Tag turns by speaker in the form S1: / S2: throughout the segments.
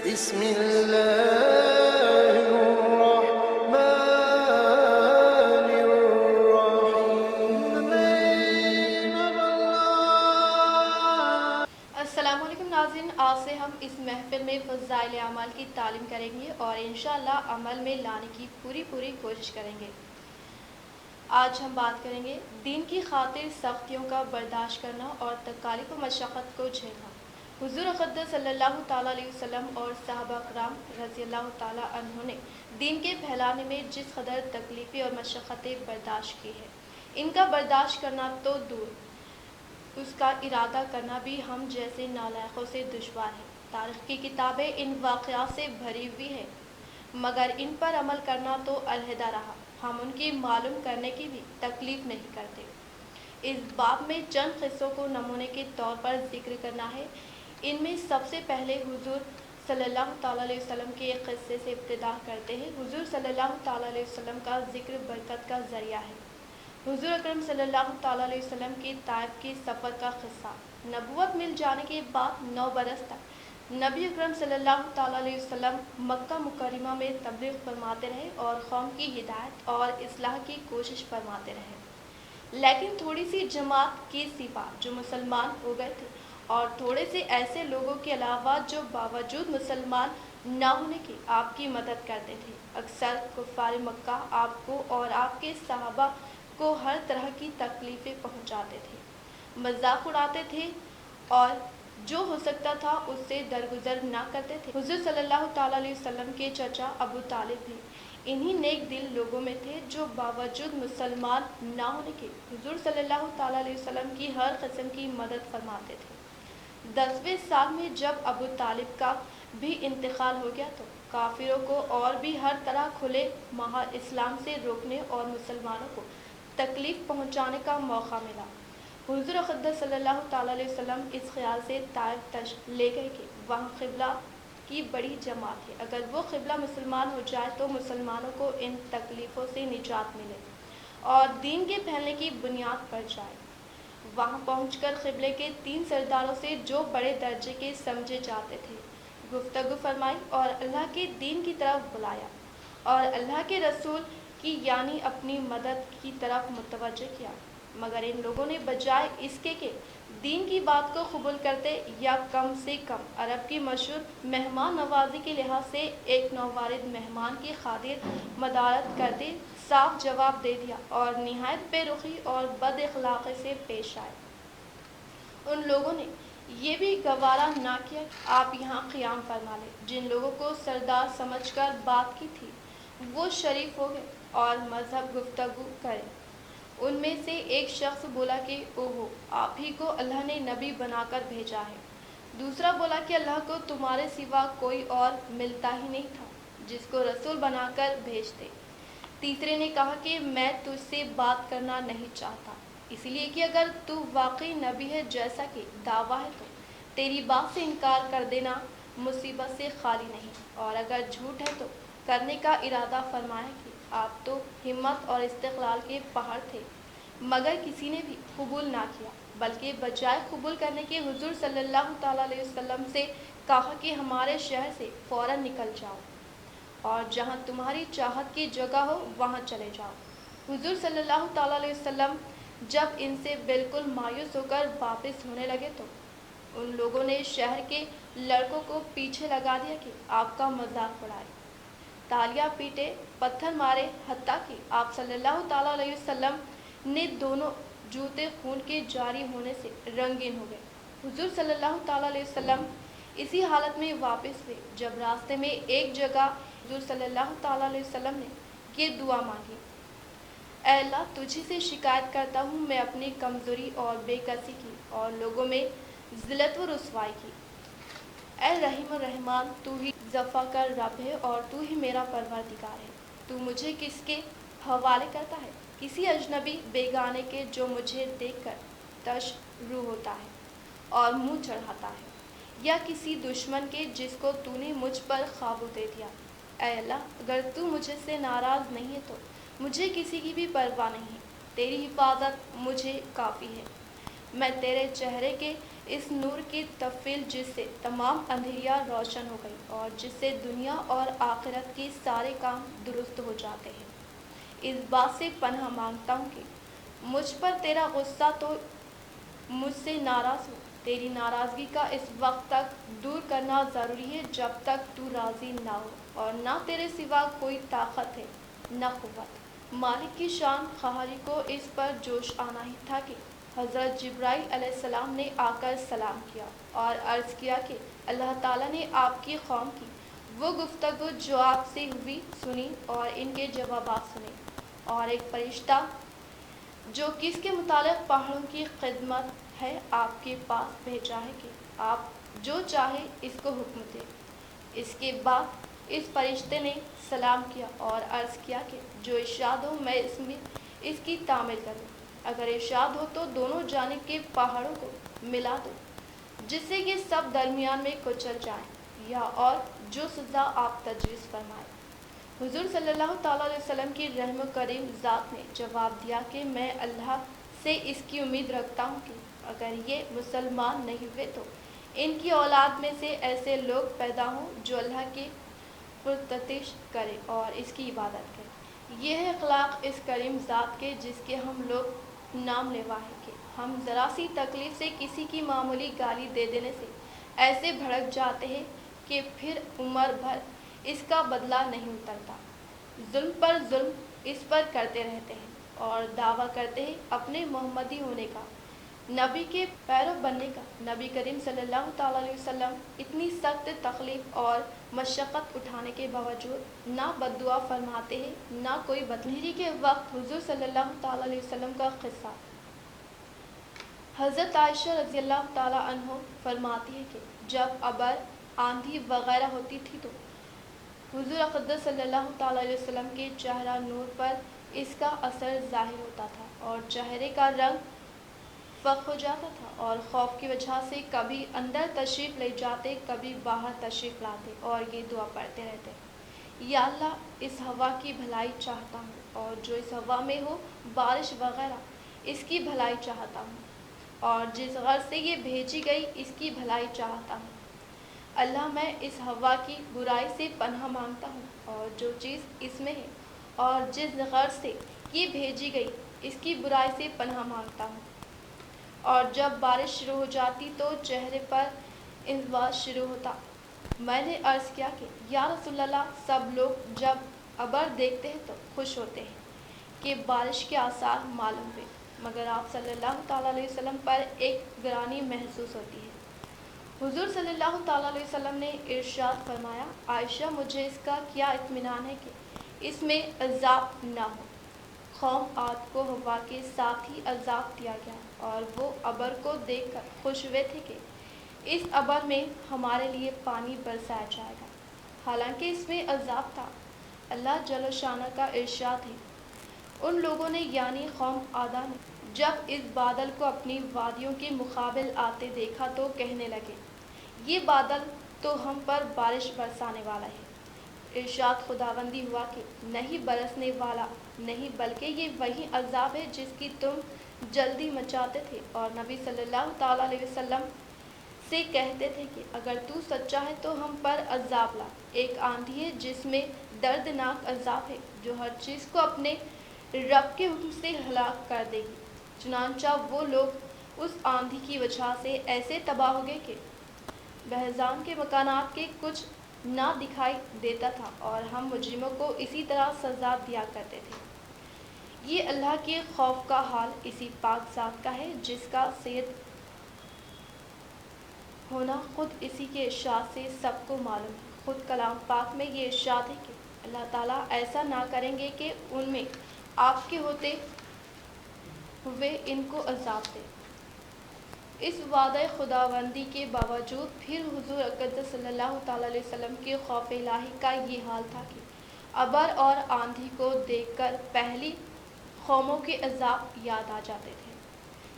S1: بسم الله الرحمن الرحيم.
S2: السلام علیکم ناظرین، آج سے ہم اس محفل میں فضائل اعمال کی تعلیم کریں گے اور انشاءاللہ عمل میں لانے کی پوری کوشش کریں گے۔ آج ہم بات کریں گے دین کی خاطر سختیوں کا برداشت کرنا اور تکالیف و مشقت کو جھیلنا۔ حضور اقدس صلی اللہ تعالیٰ علیہ وسلم اور صحابہ کرام رضی اللہ تعالیٰ عنہ نے دین کے پھیلانے میں جس قدر تکلیفیں اور مشقتیں برداشت کی ہیں، ان کا برداشت کرنا تو دور، اس کا ارادہ کرنا بھی ہم جیسے نالائقوں سے دشوار ہے۔ تاریخ کی کتابیں ان واقعات سے بھری ہوئی ہیں، مگر ان پر عمل کرنا تو علیحدہ رہا، ہم ان کی معلوم کرنے کی بھی تکلیف نہیں کرتے۔ اس باب میں چند قصوں کو نمونے کے طور پر ذکر کرنا ہے۔ ان میں سب سے پہلے حضور صلی اللہ تعالیٰ علیہ وسلم کے ایک قصے سے ابتدا کرتے ہیں۔ حضور صلی اللہ تعالیٰ علیہ وسلم کا ذکر برکت کا ذریعہ ہے۔ حضور اکرم صلی اللہ تعالیٰ علیہ وسلم کی طائف کے سفر کا قصہ۔ نبوت مل جانے کے بعد 9 برس تک نبی اکرم صلی اللہ تعالیٰ علیہ وسلم مکہ مکرمہ میں تبلیغ فرماتے رہے اور قوم کی ہدایت اور اصلاح کی کوشش فرماتے رہے، لیکن تھوڑی سی جماعت کی سپاہ جو مسلمان ہو گئے تھے اور تھوڑے سے ایسے لوگوں کے علاوہ جو باوجود مسلمان نہ ہونے کے آپ کی مدد کرتے تھے، اکثر کفار مکہ آپ کو اور آپ کے صحابہ کو ہر طرح کی تکلیفیں پہنچاتے تھے، مذاق اڑاتے تھے اور جو ہو سکتا تھا اس سے درگزر نہ کرتے تھے۔ حضور صلی اللہ تعالیٰ علیہ وسلم کے چچا ابو طالب بھی انہی نیک دل لوگوں میں تھے جو باوجود مسلمان نہ ہونے کے حضور صلی اللہ تعالیٰ علیہ وسلم کی ہر قسم کی مدد فرماتے تھے۔ 10ویں سال میں جب ابو طالب کا بھی انتقال ہو گیا تو کافروں کو اور بھی ہر طرح کھلے مہار اسلام سے روکنے اور مسلمانوں کو تکلیف پہنچانے کا موقع ملا۔ حضور اقدس صلی اللہ تعالیٰ علیہ وسلم اس خیال سے طائف تشریف لے گئے کہ وہاں قبلہ کی بڑی جماعت ہے، اگر وہ قبلہ مسلمان ہو جائے تو مسلمانوں کو ان تکلیفوں سے نجات ملے اور دین کے پھیلنے کی بنیاد پڑ جائے۔ وہاں پہنچ کر قبلے کے 3 سرداروں سے جو بڑے درجے کے سمجھے جاتے تھے گفتگو فرمائی اور اللہ کے دین کی طرف بلایا اور اللہ کے رسول کی یعنی اپنی مدد کی طرف متوجہ کیا، مگر ان لوگوں نے بجائے اس کے کہ دین کی بات کو قبول کرتے یا کم سے کم عرب کی مشہور مہمان نوازی کے لحاظ سے ایک نووارد مہمان کی خاطر مدارت کرتے صاف جواب دے دیا اور نہایت بے رخی اور بد اخلاقی سے پیش آئے۔ ان لوگوں نے یہ بھی گوارا نہ کیا کہ آپ یہاں قیام فرما لیں۔ جن لوگوں کو سردار سمجھ کر بات کی تھی وہ شریف ہو گئے اور مذہب گفتگو کرے۔ ان میں سے ایک شخص بولا کہ اوہو، آپ ہی کو اللہ نے نبی بنا کر بھیجا ہے۔ دوسرا بولا کہ اللہ کو تمہارے سوا کوئی اور ملتا ہی نہیں تھا جس کو رسول بنا کر بھیجتے۔ تیسرے نے کہا کہ میں تجھ سے بات کرنا نہیں چاہتا، اس لیے کہ اگر تو واقعی نبی ہے جیسا کہ دعویٰ ہے تو تیری بات سے انکار کر دینا مصیبت سے خالی نہیں، اور اگر جھوٹ ہے تو کرنے کا ارادہ فرمایا کہ آپ تو ہمت اور استقلال کے پہاڑ تھے، مگر کسی نے بھی قبول نہ کیا، بلکہ بجائے قبول کرنے کے حضور صلی اللہ تعالیٰ علیہ وسلم سے کہا کہ ہمارے شہر سے فوراً نکل جاؤ اور جہاں تمہاری چاہت کی جگہ ہو وہاں چلے جاؤ۔ حضور صلی اللہ تعالیٰ علیہ وسلم جب ان سے بالکل مایوس ہو کر واپس ہونے لگے تو ان لوگوں نے شہر کے لڑکوں کو پیچھے لگا دیا کہ آپ کا مذاق اڑائے، تالیاں پیٹے، پتھر مارے، حتیٰ کہ آپ صلی اللہ تعالیٰ علیہ وسلم نے دونوں جوتے خون کے جاری ہونے سے رنگین ہو گئے۔ حضور صلی اللہ تعالیٰ علیہ وسلم اسی حالت میں واپس ہوئے جب راستے میں ایک جگہ حضور صلی اللہ تعالیٰ علیہ وسلم نے یہ دعا مانگی: اے اللہ، تجھی سے شکایت کرتا ہوں میں اپنی کمزوری اور بے کسی کی اور لوگوں میں ذلت و رسوائی کی۔ اے رحیم الرحمان، تو ہی ذفا کر رب ہے اور تو ہی میرا پروردگار ہے۔ تو مجھے کس کے حوالے کرتا ہے؟ کسی اجنبی بیگانے کے جو مجھے دیکھ کر تش رو ہوتا ہے اور منہ چڑھاتا ہے، یا کسی دشمن کے جس کو تو نے مجھ پر قابو دے دیا؟ اے اللہ، اگر تو مجھ سے ناراض نہیں ہے تو مجھے کسی کی بھی پرواہ نہیں، تیری حفاظت مجھے کافی ہے۔ میں تیرے چہرے کے اس نور کی تفیل جس سے تمام اندھیریاں روشن ہو گئی اور جس سے دنیا اور آخرت کی سارے کام درست ہو جاتے ہیں، اس بات سے پناہ مانگتا ہوں کہ مجھ پر تیرا غصہ تو مجھ سے ناراض ہو، تیری ناراضگی کا اس وقت تک دور کرنا ضروری ہے جب تک تو راضی نہ ہو، اور نہ تیرے سوا کوئی طاقت ہے نہ قوت۔ مالک کی شان قہاری کو اس پر جوش آنا ہی تھا کہ حضرت جبرائیل علیہ السلام نے آ کر سلام کیا اور عرض کیا کہ اللہ تعالیٰ نے آپ کی قوم کی وہ گفتگو جو آپ سے ہوئی سنی اور ان کے جوابات سنے، اور ایک فرشتہ جو کس کے متعلق پہاڑوں کی خدمت ہے آپ کے پاس بھیجا ہے کہ آپ جو چاہے اس کو حکم دے۔ اس کے بعد اس فرشتے نے سلام کیا اور عرض کیا کہ جو ارشاد ہو میں اس کی تعمیل کروں، اگر ارشاد ہو تو دونوں جانب کے پہاڑوں کو ملا دو جس سے کہ سب درمیان میں کچل جائیں، یا اور جو سزا آپ تجویز فرمائے۔ حضور صلی اللہ تعالیٰ علیہ وسلم کی رحم و کریم ذات نے جواب دیا کہ میں اللہ سے اس کی امید رکھتا ہوں کہ اگر یہ مسلمان نہیں ہوئے تو ان کی اولاد میں سے ایسے لوگ پیدا ہوں جو اللہ کی پرستش کرے اور اس کی عبادت کرے۔ یہ ہے اخلاق اس کریم ذات کے جس کے ہم لوگ نام لیوا ہیں کہ ہم ذرا سی تکلیف سے کسی کی معمولی گالی دے دینے سے ایسے بھڑک جاتے ہیں کہ پھر عمر بھر اس کا بدلہ نہیں اترتا، ظلم پر ظلم اس پر کرتے رہتے ہیں اور دعویٰ کرتے ہیں اپنے محمدی ہونے کا، نبی کے پیرو بننے کا۔ نبی کریم صلی اللہ تعالیٰ علیہ وسلم اتنی سخت تکلیف اور مشقت اٹھانے کے باوجود نہ بد دعا فرماتے ہیں نہ کوئی بدلہری کے وقت حضور صلی اللہ تعالیٰ علیہ وسلم کا قصہ حضرت عائشہ رضی اللہ تعالیٰ عنہ فرماتی ہے کہ جب ابر، آندھی وغیرہ ہوتی تھی تو حضور اقدس صلی اللہ تعالیٰ علیہ وسلم کے چہرہ نور پر اس کا اثر ظاہر ہوتا تھا اور چہرے کا رنگ فق ہو جاتا تھا، اور خوف کی وجہ سے کبھی اندر تشریف لے جاتے کبھی باہر تشریف لاتے اور یہ دعا پڑھتے رہتے، یا اللہ اس ہوا کی بھلائی چاہتا ہوں، اور جو اس ہوا میں ہو بارش وغیرہ اس کی بھلائی چاہتا ہوں، اور جس غرض سے یہ بھیجی گئی اس کی بھلائی چاہتا ہوں۔ اللہ میں اس ہوا کی برائی سے پناہ مانگتا ہوں، اور جو چیز اس میں ہے اور جس غرض سے یہ بھیجی گئی اس کی برائی سے پناہ مانگتا ہوں۔ اور جب بارش شروع ہو جاتی تو چہرے پر انبساط شروع ہوتا۔ میں نے عرض کیا کہ یا رسول اللہ، سب لوگ جب ابر دیکھتے ہیں تو خوش ہوتے ہیں کہ بارش کے آثار معلوم ہوئے، مگر آپ صلی اللہ تعالیٰ علیہ وسلم پر ایک گرانی محسوس ہوتی ہے۔ حضور صلی اللہ تعالیٰ علیہ وسلم نے ارشاد فرمایا، عائشہ مجھے اس کا کیا اطمینان ہے کہ اس میں عذاب نہ ہو۔ قوم عاد کو ہوا کے ساتھ ہی عذاب دیا گیا اور وہ ابر کو دیکھ کر خوش ہوئے تھے کہ اس ابر میں ہمارے لیے پانی برسایا جائے گا، حالانکہ اس میں عذاب تھا۔ اللہ جل شانہ کا ارشاد ہے، ان لوگوں نے یعنی قوم عادہ نے جب اس بادل کو اپنی وادیوں کے مقابل آتے دیکھا تو کہنے لگے یہ بادل تو ہم پر بارش برسانے والا ہے۔ ارشاد خداوندی ہوا کہ نہیں برسنے والا نہیں، بلکہ یہ وہی عذاب ہے جس کی تم جلدی مچاتے تھے اور نبی صلی اللہ تعالیٰ علیہ وسلم سے کہتے تھے کہ اگر تو سچا ہے تو ہم پر عذاب لا۔ ایک آندھی ہے جس میں دردناک عذاب ہے جو ہر چیز کو اپنے رب کے حکم سے ہلاک کر دے گی۔ چنانچہ وہ لوگ اس آندھی کی وجہ سے ایسے تباہ ہو گئے کہ بہزان کے مکانات کے کچھ نہ دکھائی دیتا تھا، اور ہم مجرموں کو اسی طرح سزا دیا کرتے تھے۔ یہ اللہ کے خوف کا حال اسی پاک ذات کا ہے جس کا سید ہونا خود اسی کے ارشاد سے سب کو معلوم ہے۔ خود کلام پاک میں یہ ارشاد ہے کہ اللہ تعالیٰ ایسا نہ کریں گے کہ ان میں آپ کے ہوتے ہوئے ان کو عذاب دے۔ اس وعدہ خداوندی کے باوجود پھر حضور اقدس صلی اللہ تعالیٰ علیہ وسلم کے خوف الہی کا یہ حال تھا کہ ابر اور آندھی کو دیکھ کر پہلی قوموں کے عذاب یاد آ جاتے تھے۔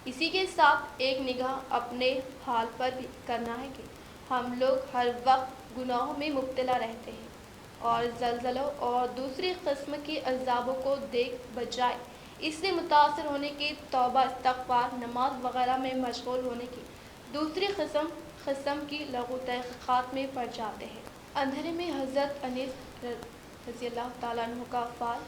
S2: اسی کے ساتھ ایک نگاہ اپنے حال پر بھی کرنا ہے کہ ہم لوگ ہر وقت گناہوں میں مبتلا رہتے ہیں اور زلزلوں اور دوسری قسم کے عذابوں کو دیکھ بجائے اس سے متاثر ہونے کی، توبہ استغفار، نماز وغیرہ میں مشغول ہونے کی، دوسری قسم کی لغو تحقیقات میں پڑ جاتے ہیں۔ اندھیرے میں حضرت انیس رضی اللہ تعالیٰ عنہ کا افعال۔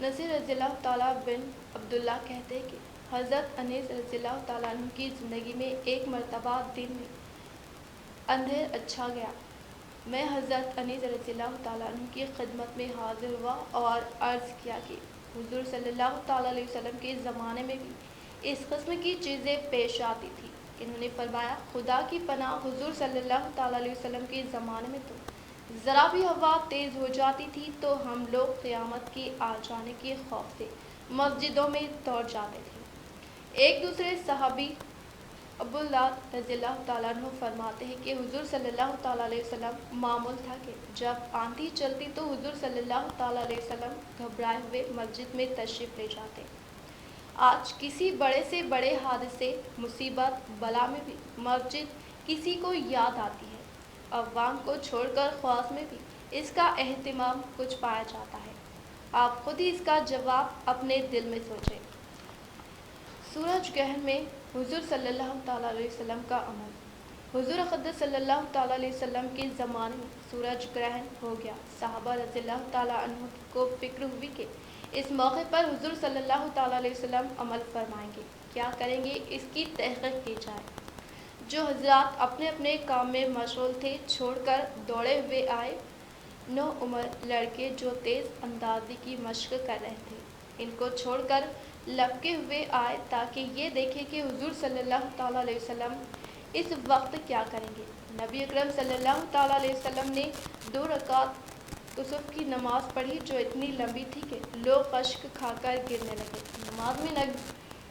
S2: نصیر رضی اللہ تعالیٰ بن عبداللہ کہتے ہیں کہ حضرت انیس رضی اللہ تعالیٰ عنہ کی زندگی میں ایک مرتبہ دن میں اندھیر اچھا گیا۔ میں حضرت انیس رضی اللہ تعالیٰ عنہ کی خدمت میں حاضر ہوا اور عرض کیا کہ حضور صلی اللہ تعالیٰ علیہ وسلم کے زمانے میں بھی اس قسم کی چیزیں پیش آتی تھیں۔ انہوں نے فرمایا، خدا کی پناہ، حضور صلی اللہ تعالیٰ علیہ وسلم کے زمانے میں تو ذرا بھی ہوا تیز ہو جاتی تھی تو ہم لوگ قیامت کے آ جانے کے خوف سے مسجدوں میں دوڑ جاتے تھے۔ ایک دوسرے صحابی ابو اللہ رضی اللہ تعالیٰ عنہ فرماتے ہیں کہ حضور صلی اللہ تعالیٰ علیہ وسلم معمول تھا کہ جب آندھی چلتی تو حضور صلی اللہ تعالیٰ علیہ وسلم گھبرائے ہوئے مسجد میں تشریف لے جاتے۔ آج کسی بڑے سے بڑے حادثے، مصیبت، بلا میں بھی مسجد کسی کو یاد آتی ہے۔ عوام کو چھوڑ کر خواص میں بھی اس کا اہتمام کچھ پایا جاتا ہے۔ آپ خود ہی اس کا جواب اپنے دل میں سوچیں۔ سورج گرہن میں حضور صلی اللہ تعالیٰ علیہ وسلم کا عمل۔ حضور اقدس صلی اللہ تعالیٰ علیہ وسلم کے زمانے میں سورج گرہن ہو گیا۔ صحابہ رضی اللہ تعالیٰ عنہ کو فکر ہوئی کہ اس موقع پر حضور صلی اللہ تعالیٰ علیہ وسلم عمل فرمائیں گے، کیا کریں گے، اس کی تحقیق کی جائے۔ جو حضرات اپنے اپنے کام میں مشغول تھے چھوڑ کر دوڑے ہوئے آئے۔ 9 عمر لڑکے جو تیز اندازی کی مشق کر رہے تھے، ان کو چھوڑ کر لپکے ہوئے آئے تاکہ یہ دیکھیں کہ حضور صلی اللہ تعالیٰ علیہ وسلم اس وقت کیا کریں گے۔ نبی اکرم صلی اللہ تعالیٰ علیہ وسلم نے 2 رکعت کسوف کی نماز پڑھی جو اتنی لمبی تھی کہ لوگ خشک کھا کر گرنے لگے۔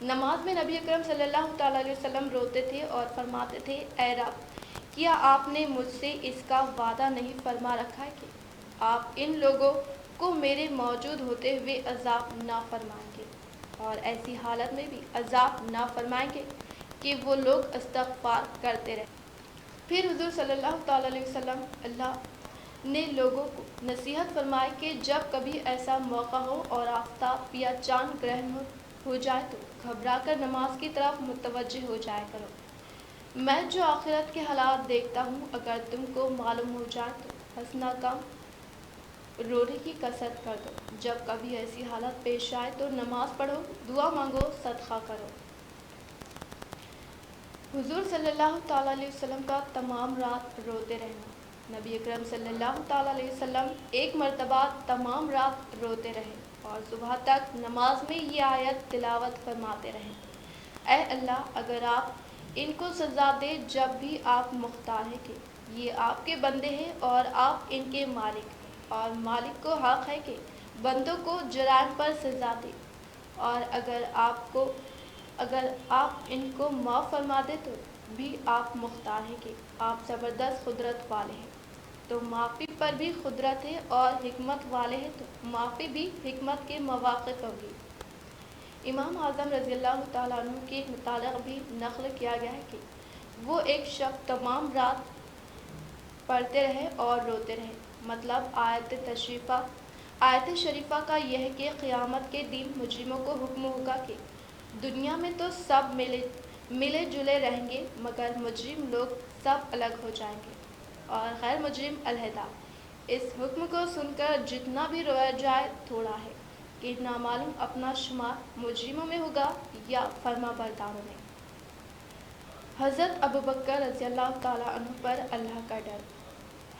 S2: نماز میں نبی اکرم صلی اللہ تعالیٰ علیہ وسلم روتے تھے اور فرماتے تھے، اے رب، کیا آپ نے مجھ سے اس کا وعدہ نہیں فرما رکھا ہے کہ آپ ان لوگوں کو میرے موجود ہوتے ہوئے عذاب نہ فرمائیں گے، اور ایسی حالت میں بھی عذاب نہ فرمائیں گے کہ وہ لوگ استغفار کرتے رہیں۔ پھر حضور صلی اللہ تعالیٰ علیہ وسلم اللہ نے لوگوں کو نصیحت فرمائی کہ جب کبھی ایسا موقع ہو اور آفتاب یا چاند گرہن ہو جائے تو گھبرا کر نماز کی طرف متوجہ ہو جایا کرو۔ میں جو آخرت کے حالات دیکھتا ہوں، اگر تم کو معلوم ہو جائے تو ہنسنا کم، رونے کی کثرت کر دو۔ جب کبھی ایسی حالت پیش آئے تو نماز پڑھو، دعا مانگو، صدقہ کرو۔ حضور صلی اللہ تعالیٰ علیہ وسلم کا تمام رات روتے رہنا۔ نبی اکرم صلی اللہ تعالیٰ علیہ وسلم ایک مرتبہ تمام رات روتے رہے اور صبح تک نماز میں یہ آیت تلاوت فرماتے رہے، اے اللہ، اگر آپ ان کو سزا دے جب بھی آپ مختار ہیں کہ یہ آپ کے بندے ہیں اور آپ ان کے مالک ہیں، اور مالک کو حق ہے کہ بندوں کو جرائم پر سزا دے، اور اگر آپ ان کو معاف فرما دے تو بھی آپ مختار ہیں کہ آپ زبردست قدرت والے ہیں، تو معافی پر بھی قدرت ہے، اور حکمت والے ہیں تو معافی بھی حکمت کے مواقف ہوگی۔ امام اعظم رضی اللہ تعالیٰ عنہ کے متعلق بھی نقل کیا گیا ہے کہ وہ ایک شب تمام رات پڑھتے رہے اور روتے رہے۔ مطلب آیت شریفہ کا یہ ہے کہ قیامت کے دن مجرموں کو حکم ہوگا کہ دنیا میں تو سب ملے جلے رہیں گے، مگر مجرم لوگ سب الگ ہو جائیں گے اور غیر مجرم علیحدہ۔ اس حکم کو سن کر جتنا بھی رویا جائے تھوڑا ہے کہ نامعلوم اپنا شمار مجرموں میں ہوگا یا فرما برداروں میں۔ حضرت ابوبکر رضی اللہ تعالیٰ عنہ پر اللہ کا ڈر۔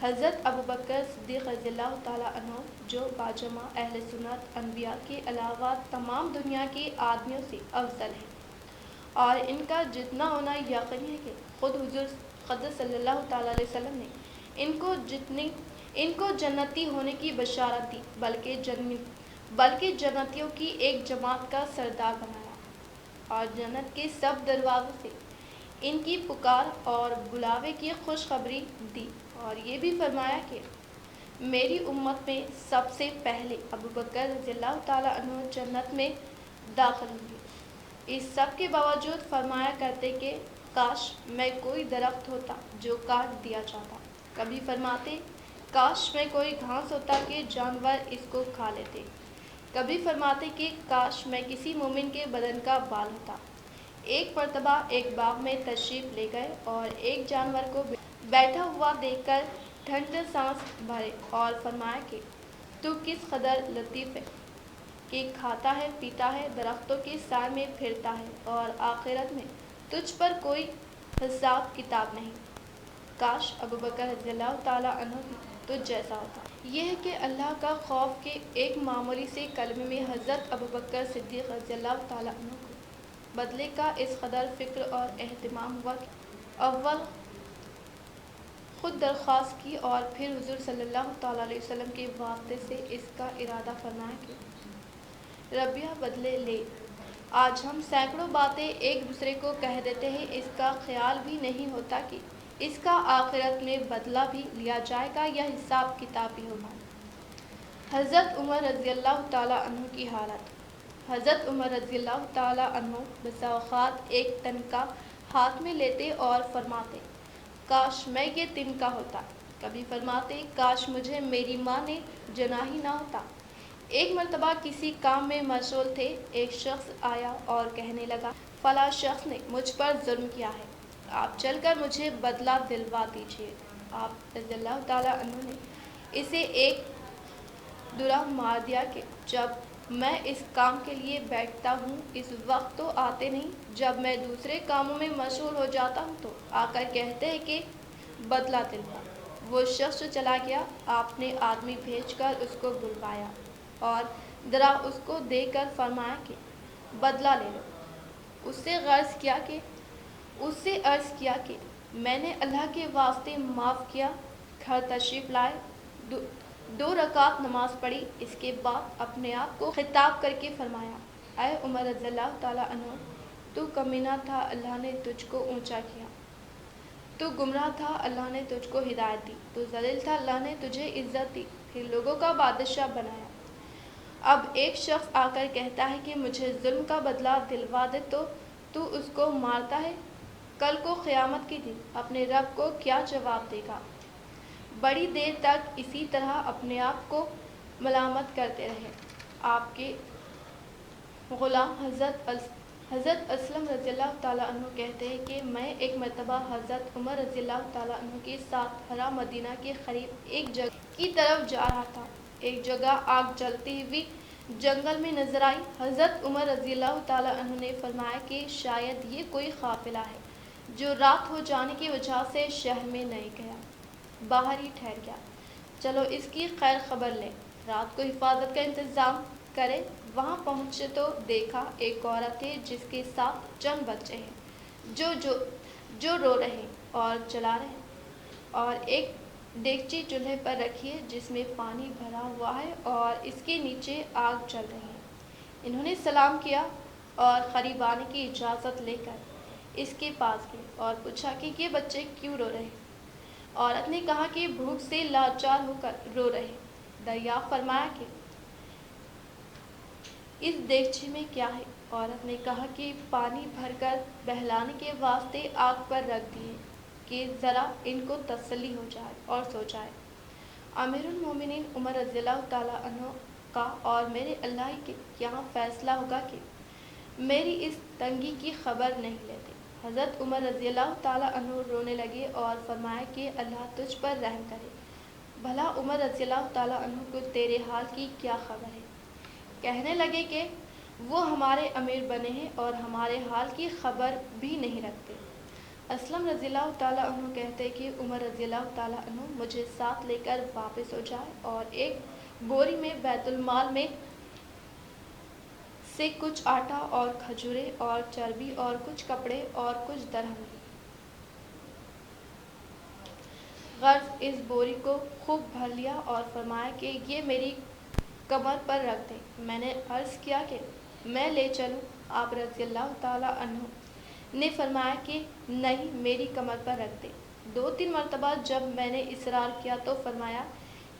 S2: حضرت ابوبکر صدیق رضی اللہ تعالیٰ عنہ جو باجمع اہل سنت انبیاء کے علاوہ تمام دنیا کے آدمیوں سے افضل ہیں، اور ان کا جتنا ہونا یقینی ہے کہ خود حضور قدس صلی اللہ تعالیٰ علیہ وسلم نے ان کو جنتی ہونے کی بشارت دی، بلکہ جنتیوں کی ایک جماعت کا سردار بنایا، اور جنت کے سب دروازوں سے ان کی پکار اور بلاوے کی خوشخبری دی، اور یہ بھی فرمایا کہ میری امت میں سب سے پہلے ابوبکر رضی اللہ تعالیٰ عنہ جنت میں داخل ہوں گے۔ اس سب کے باوجود فرمایا کرتے کہ کاش میں کوئی درخت ہوتا جو کاٹ دیا جاتا، کبھی فرماتے کاش میں کوئی گھاس ہوتا کہ جانور اس کو کھا لیتے۔ کبھی فرماتے کہ کاش میں کسی مومن کے بدن کا بال ہوتا۔ ایک مرتبہ ایک باغ میں تشریف لے گئے اور ایک جانور کو بیٹھا ہوا دیکھ کر ٹھنڈ سانس بھرے اور فرمایا کہ تو کس قدر لطیف ہے کہ کھاتا ہے، پیتا ہے، درختوں کے سائے میں پھرتا ہے اور آخرت میں تجھ پر کوئی حساب کتاب نہیں۔ کاش ابو بکر رضی اللہ تعالیٰ عنہ بھی تجھ جیسا ہوتا۔ یہ ہے کہ اللہ کا خوف کے ایک معمولی سے کلمے میں حضرت ابو بکر صدیق رضی اللہ تعالیٰ عنہ کو بدلے کا اس قدر فکر اور اہتمام ہوا کہ اول خود درخواست کی اور پھر حضور صلی اللہ تعالیٰ علیہ وسلم کے واسطے سے اس کا ارادہ فرمایا کہ ربیہ بدلے لے۔ آج ہم سینکڑوں باتیں ایک دوسرے کو کہہ دیتے ہیں، اس کا خیال بھی نہیں ہوتا کہ اس کا آخرت میں بدلہ بھی لیا جائے گا یا حساب کتاب بھی ہوگا۔ حضرت عمر رضی اللہ تعالیٰ عنہ کی حالت۔ حضرت عمر رضی اللہ تعالیٰ عنہ بسا اوقات ایک تنکا ہاتھ میں لیتے اور فرماتے کاش میں یہ تنکا ہوتا۔ کبھی فرماتے کاش مجھے میری ماں نے جنا ہی نہ ہوتا۔ ایک مرتبہ کسی کام میں مشغول تھے، ایک شخص آیا اور کہنے لگا فلاں شخص نے مجھ پر ظلم کیا ہے، آپ چل کر مجھے بدلہ دلوا دیجیے۔ آپ رضی اللہ تعالیٰ عنہ نے اسے ایک درہ مار دیا کہ جب میں اس کام کے لیے بیٹھتا ہوں اس وقت تو آتے نہیں، جب میں دوسرے کاموں میں مشغول ہو جاتا ہوں تو آ کر کہتے ہیں کہ بدلہ دلوا۔ وہ شخص چلا گیا، آپ نے آدمی بھیج کر اس کو بلوایا اور درہ اس کو دے کر فرمایا کہ بدلہ لے لو۔ اس سے عرض کیا کہ میں نے اللہ کے واسطے معاف کیا۔ گھر تشریف لائے، 2 رکعت نماز پڑھی، اس کے بعد اپنے آپ کو خطاب کر کے فرمایا اے عمر رضی اللہ تعالیٰ عنہ، تو کمینہ تھا، اللہ نے تجھ کو اونچا کیا۔ تو گمراہ تھا، اللہ نے تجھ کو ہدایت دی۔ تو ذلیل تھا، اللہ نے تجھے عزت دی، پھر لوگوں کا بادشاہ بنایا۔ اب ایک شخص آ کر کہتا ہے کہ مجھے ظلم کا بدلہ دلوا دے تو اس کو مارتا ہے، کل کو قیامت کے دن اپنے رب کو کیا جواب دے گا؟ بڑی دیر تک اسی طرح اپنے آپ کو ملامت کرتے رہے۔ آپ کے غلام حضرت اسلم رضی اللہ تعالیٰ عنہ کہتے ہیں کہ میں ایک مرتبہ حضرت عمر رضی اللہ تعالیٰ عنہ کے ساتھ حرم مدینہ کے قریب ایک جگہ کی طرف جا رہا تھا۔ ایک جگہ آگ جلتی ہوئی جنگل میں نظر آئی۔ حضرت عمر رضی اللہ تعالیٰ عنہ نے فرمایا کہ شاید یہ کوئی قافلہ ہے جو رات ہو جانے کی وجہ سے شہر میں نہیں گیا، باہر ہی ٹھہر گیا، چلو اس کی خیر خبر لیں، رات کو حفاظت کا انتظام کرے۔ وہاں پہنچے تو دیکھا ایک عورت ہے جس کے ساتھ چند بچے ہیں جو رو رہے ہیں اور چلا رہے ہیں، اور ایک دیگچی چولہے پر رکھی ہے جس میں پانی بھرا ہوا ہے اور اس کے نیچے آگ جل رہی ہے۔ انہوں نے سلام کیا اور قریب آنے کی اجازت لے کر اس کے پاس گئے اور پوچھا کہ یہ بچے کیوں رو رہے ہیں؟ عورت نے کہا کہ بھوک سے لاچار ہو کر رو رہے ہیں۔ دریافت فرمایا کہ اس دیگچی میں کیا ہے؟ عورت نے کہا کہ پانی بھر کر بہلانے کے واسطے آگ پر رکھ دیے کہ ذرا ان کو تسلی ہو جائے اور سو جائے۔ امیر المومنین عمر رضی اللہ تعالیٰ عنہ کا اور میرے اللہ کے یہاں فیصلہ ہوگا کہ میری اس تنگی کی خبر نہیں لیتے۔ حضرت عمر رضی اللہ تعالیٰ عنہ رونے لگے اور فرمایا کہ اللہ تجھ پر رحم کرے، بھلا عمر رضی اللہ تعالیٰ عنہ کو تیرے حال کی کیا خبر ہے؟ کہنے لگے کہ وہ ہمارے امیر بنے ہیں اور ہمارے حال کی خبر بھی نہیں رکھتے۔ اسلم رضی اللہ تعالیٰ عنہ کہتے کہ عمر رضی اللہ تعالیٰ عنہ مجھے ساتھ لے کر واپس ہو جائے اور ایک بوری میں بیت المال میں سے کچھ آٹا اور کھجوریں اور چربی اور کچھ کپڑے اور کچھ درہم دی۔ غرض اس بوری کو خوب بھر لیا اور فرمایا کہ یہ میری کمر پر رکھ دیں۔ میں نے عرض کیا کہ میں لے چلوں؟ آپ رضی اللہ تعالیٰ عنہ نے فرمایا کہ نہیں، میری کمر پر رکھ دیں۔ 2-3 مرتبہ جب میں نے اصرار کیا تو فرمایا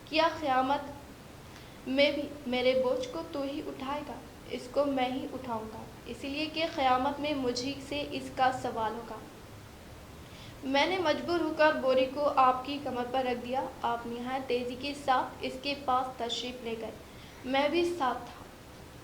S2: کیا قیامت میں بھی میرے بوجھ کو تو ہی اٹھائے گا؟ اس کو میں ہی اٹھاؤں گا، اس لیے کہ قیامت میں مجھ ہی سے اس کا سوال ہوگا۔ میں نے مجبور ہو کر بوری کو آپ کی کمر پر رکھ دیا۔ آپ نہایت تیزی کے ساتھ اس کے پاس تشریف لے گئے، میں بھی ساتھ تھا۔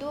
S2: 2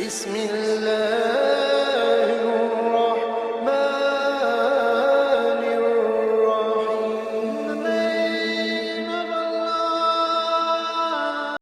S1: بسم الله